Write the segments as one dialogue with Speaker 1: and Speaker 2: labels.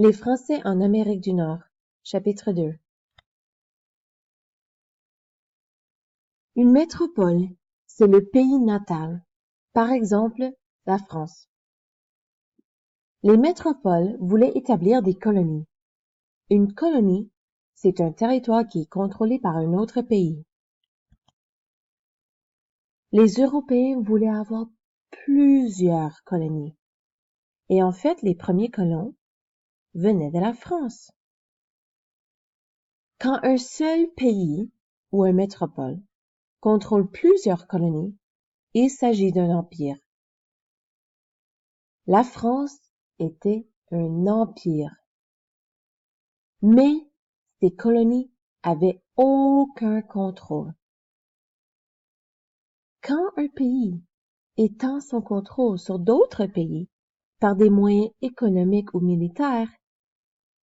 Speaker 1: Les Français en Amérique du Nord, chapitre 2. Une métropole, c'est le pays natal. Par exemple, la France. Les métropoles voulaient établir des colonies. Une colonie, c'est un territoire qui est contrôlé par un autre pays. Les Européens voulaient avoir plusieurs colonies. Et en fait, les premiers colons venaient de la France. Quand un seul pays ou une métropole contrôle plusieurs colonies, il s'agit d'un empire. La France était un empire. Mais ces colonies avaient aucun contrôle. Quand un pays étend son contrôle sur d'autres pays par des moyens économiques ou militaires,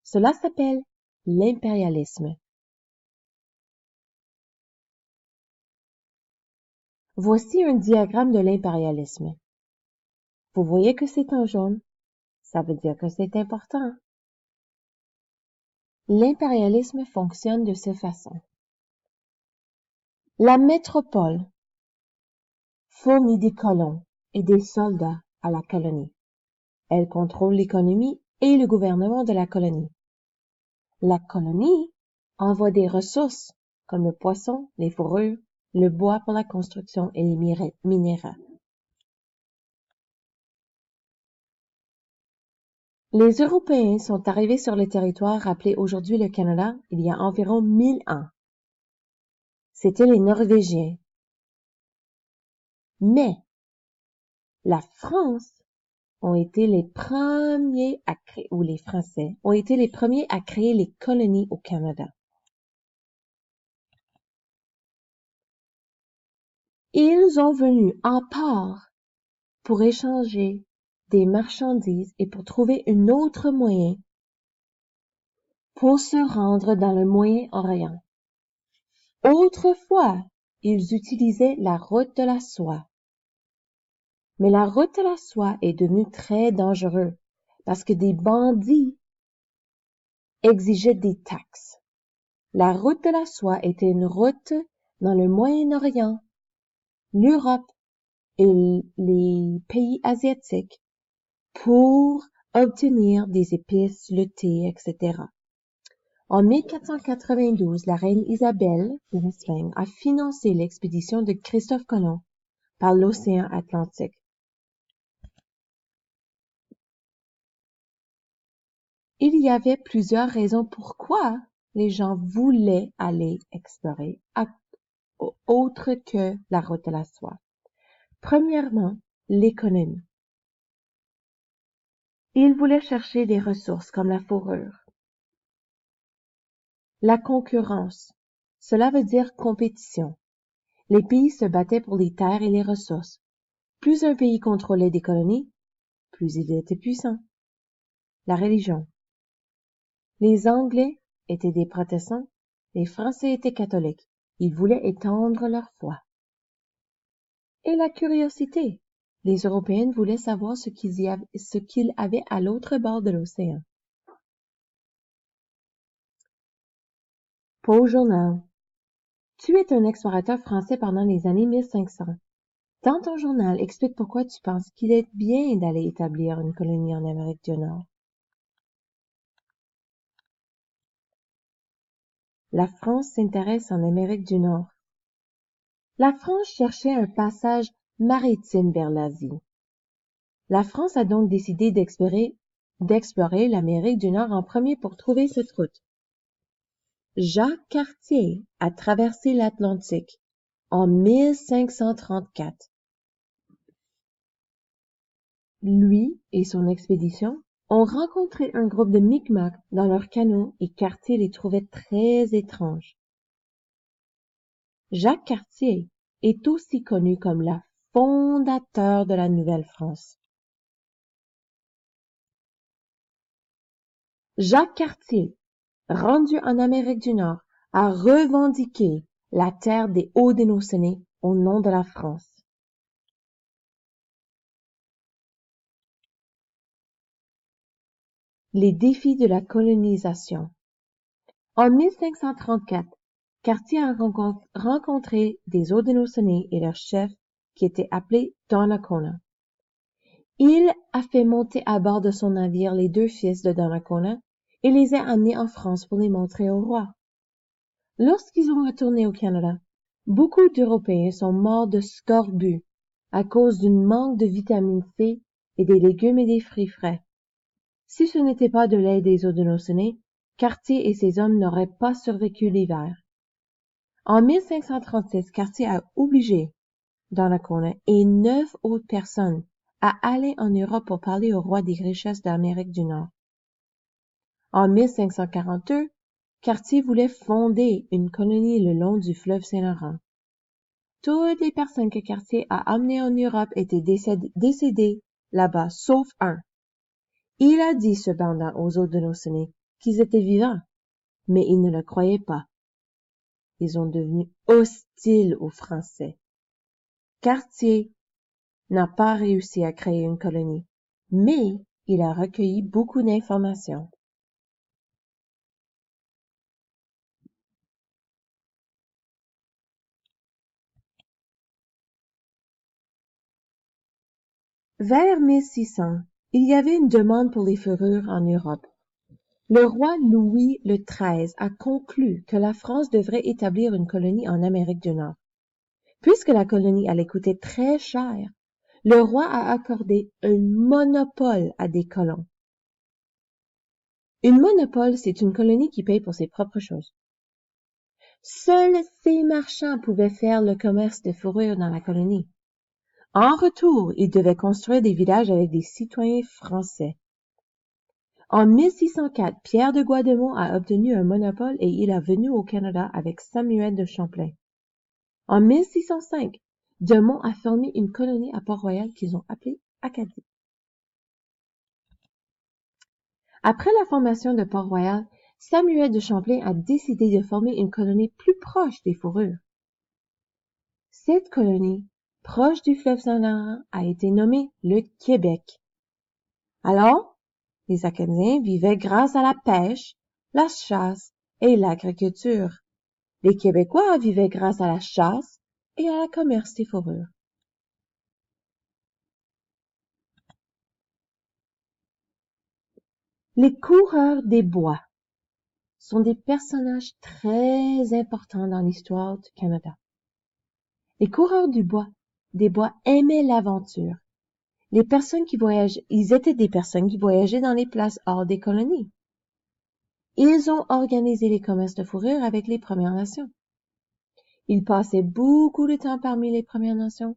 Speaker 1: cela s'appelle l'impérialisme. Voici un diagramme de l'impérialisme. Vous voyez que c'est en jaune? Ça veut dire que c'est important. L'impérialisme fonctionne de cette façon. La métropole fournit des colons et des soldats à la colonie. Elle contrôle l'économie et le gouvernement de la colonie. La colonie envoie des ressources comme le poisson, les fourrures, le bois pour la construction et les minéraux. Les Européens sont arrivés sur le territoire appelé aujourd'hui le Canada il y a environ 1000 ans. C'étaient les Norvégiens. Mais la France ont été les premiers à créer, ou les Français ont été les premiers à créer les colonies au Canada. Ils ont venu en part pour échanger des marchandises et pour trouver un autre moyen pour se rendre dans le Moyen-Orient. Autrefois, ils utilisaient la route de la soie. Mais la route de la soie est devenue très dangereuse parce que des bandits exigeaient des taxes. La route de la soie était une route dans le Moyen-Orient, l'Europe et les pays asiatiques pour obtenir des épices, le thé, etc. En 1492, la reine Isabelle d'Espagne a financé l'expédition de Christophe Colomb par l'océan Atlantique. Il y avait plusieurs raisons pourquoi les gens voulaient aller explorer autre que la route de la soie. Premièrement, l'économie. Ils voulaient chercher des ressources comme la fourrure. La concurrence. Cela veut dire compétition. Les pays se battaient pour les terres et les ressources. Plus un pays contrôlait des colonies, plus il était puissant. La religion. Les Anglais étaient des protestants, les Français étaient catholiques. Ils voulaient étendre leur foi. Et la curiosité. Les Européens voulaient savoir ce qu'il avait à l'autre bord de l'océan. Paul Journal. Tu es un explorateur français pendant les années 1500. Dans ton journal, explique pourquoi tu penses qu'il est bien d'aller établir une colonie en Amérique du Nord. La France s'intéresse en Amérique du Nord. La France cherchait un passage maritime vers l'Asie. La France a donc décidé d'explorer l'Amérique du Nord en premier pour trouver cette route. Jacques Cartier a traversé l'Atlantique en 1534. Lui et son expédition ont rencontré un groupe de Micmacs dans leur canot et Cartier les trouvait très étranges. Jacques Cartier est aussi connu comme le fondateur de la Nouvelle-France. Jacques Cartier, rendu en Amérique du Nord, a revendiqué la terre des Haudenosaunee au nom de la France. Les défis de la colonisation. En 1534, Cartier a rencontré des Haudenosaunee et leur chef qui était appelé Donnacona. Il a fait monter à bord de son navire les 2 fils de Donnacona et les a amenés en France pour les montrer au roi. Lorsqu'ils ont retourné au Canada, beaucoup d'Européens sont morts de scorbut à cause d'un manque de vitamine C et des légumes et des fruits frais. Si ce n'était pas de l'aide des Haudenosaunee, Cartier et ses hommes n'auraient pas survécu l'hiver. En 1536, Cartier a obligé Donnacona et 9 autres personnes à aller en Europe pour parler au roi des richesses d'Amérique du Nord. En 1542, Cartier voulait fonder une colonie le long du fleuve Saint-Laurent. Toutes les personnes que Cartier a amenées en Europe étaient décédées là-bas, sauf un. Il a dit cependant aux Haudenosaunee qu'ils étaient vivants, mais ils ne le croyaient pas. Ils sont devenus hostiles aux Français. Cartier n'a pas réussi à créer une colonie, mais il a recueilli beaucoup d'informations. Vers 1600, il y avait une demande pour les fourrures en Europe. Le roi Louis XIII a conclu que la France devrait établir une colonie en Amérique du Nord. Puisque la colonie allait coûter très cher, le roi a accordé un monopole à des colons. Une monopole, c'est une colonie qui paye pour ses propres choses. Seuls ces marchands pouvaient faire le commerce de fourrure dans la colonie. En retour, ils devaient construire des villages avec des citoyens français. En 1604, Pierre de Guademont a obtenu un monopole et il est venu au Canada avec Samuel de Champlain. En 1605, de Monts a formé une colonie à Port-Royal qu'ils ont appelée Acadie. Après la formation de Port-Royal, Samuel de Champlain a décidé de former une colonie plus proche des fourrures. Cette colonie, proche du fleuve Saint-Laurent, a été nommée le Québec. Alors, les Acadiens vivaient grâce à la pêche, la chasse et l'agriculture. Les Québécois vivaient grâce à la chasse et à la commerce des fourrures. Les coureurs des bois sont des personnages très importants dans l'histoire du Canada. Les coureurs des bois aimaient l'aventure. Ils étaient des personnes qui voyageaient dans les places hors des colonies. Ils ont organisé les commerces de fourrure avec les Premières Nations. Ils passaient beaucoup de temps parmi les Premières Nations,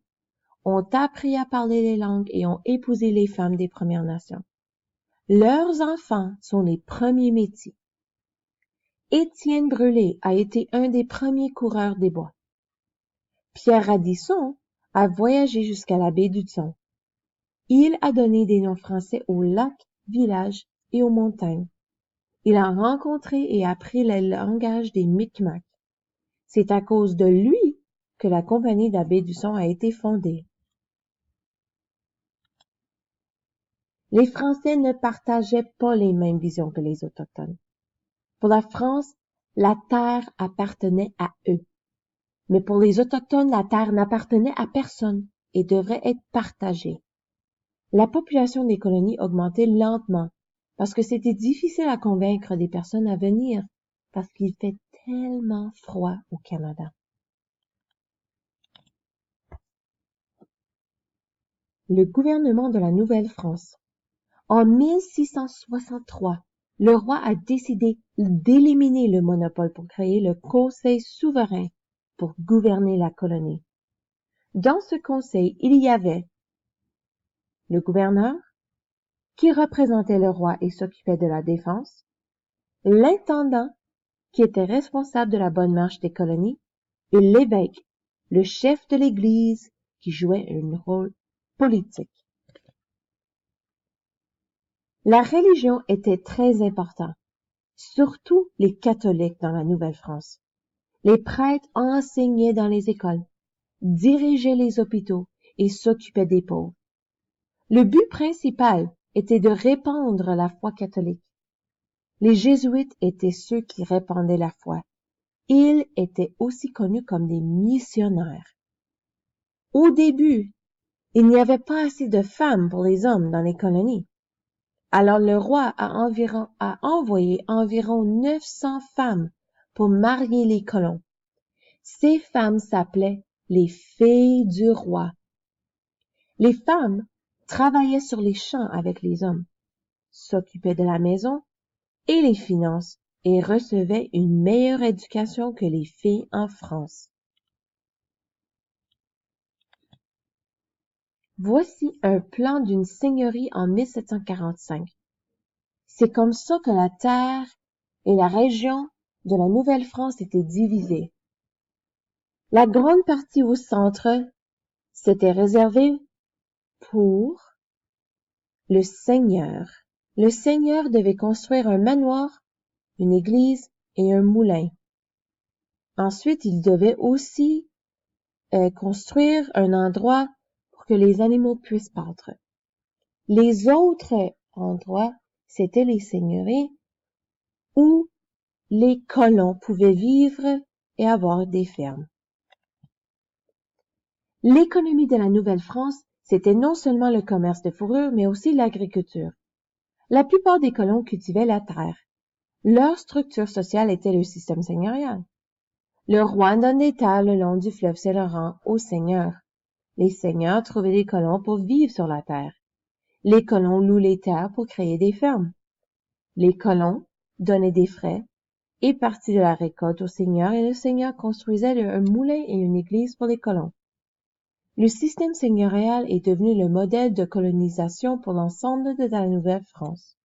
Speaker 1: ont appris à parler les langues et ont épousé les femmes des Premières Nations. Leurs enfants sont les premiers métis. Étienne Brûlé a été un des premiers coureurs des bois. Pierre Radisson a voyagé jusqu'à la baie d'Hudson. Il a donné des noms français aux lacs, villages et aux montagnes. Il a rencontré et appris le langage des Micmacs. C'est à cause de lui que la compagnie de la baie d'Hudson a été fondée. Les Français ne partageaient pas les mêmes visions que les Autochtones. Pour la France, la terre appartenait à eux. Mais pour les Autochtones, la terre n'appartenait à personne et devrait être partagée. La population des colonies augmentait lentement parce que c'était difficile à convaincre des personnes à venir parce qu'il fait tellement froid au Canada. Le gouvernement de la Nouvelle-France. En 1663, le roi a décidé d'éliminer le monopole pour créer le Conseil souverain pour gouverner la colonie. Dans ce conseil, il y avait le gouverneur, qui représentait le roi et s'occupait de la défense, l'intendant, qui était responsable de la bonne marche des colonies, et l'évêque, le chef de l'Église, qui jouait un rôle politique. La religion était très importante, surtout les catholiques dans la Nouvelle-France. Les prêtres enseignaient dans les écoles, dirigeaient les hôpitaux et s'occupaient des pauvres. Le but principal était de répandre la foi catholique. Les Jésuites étaient ceux qui répandaient la foi. Ils étaient aussi connus comme des missionnaires. Au début, il n'y avait pas assez de femmes pour les hommes dans les colonies. Alors le roi a envoyé environ 900 femmes pour marier les colons. Ces femmes s'appelaient les filles du roi. Les femmes travaillaient sur les champs avec les hommes, s'occupaient de la maison et les finances et recevaient une meilleure éducation que les filles en France. Voici un plan d'une seigneurie en 1745. C'est comme ça que la terre et la région de la Nouvelle-France étaient divisées. La grande partie au centre s'était réservée pour le seigneur. Le seigneur devait construire un manoir, une église et un moulin. Ensuite, il devait aussi construire un endroit pour que les animaux puissent paître. Les autres endroits, c'étaient les seigneuries où les colons pouvaient vivre et avoir des fermes. L'économie de la Nouvelle-France, c'était non seulement le commerce de fourrure, mais aussi l'agriculture. La plupart des colons cultivaient la terre. Leur structure sociale était le système seigneurial. Le roi donne des terres le long du fleuve Saint-Laurent aux seigneurs. Les seigneurs trouvaient des colons pour vivre sur la terre. Les colons louent les terres pour créer des fermes. Les colons donnaient des frais et partie de la récolte au seigneur et le seigneur construisait un moulin et une église pour les colons. Le système seigneurial est devenu le modèle de colonisation pour l'ensemble de la Nouvelle-France.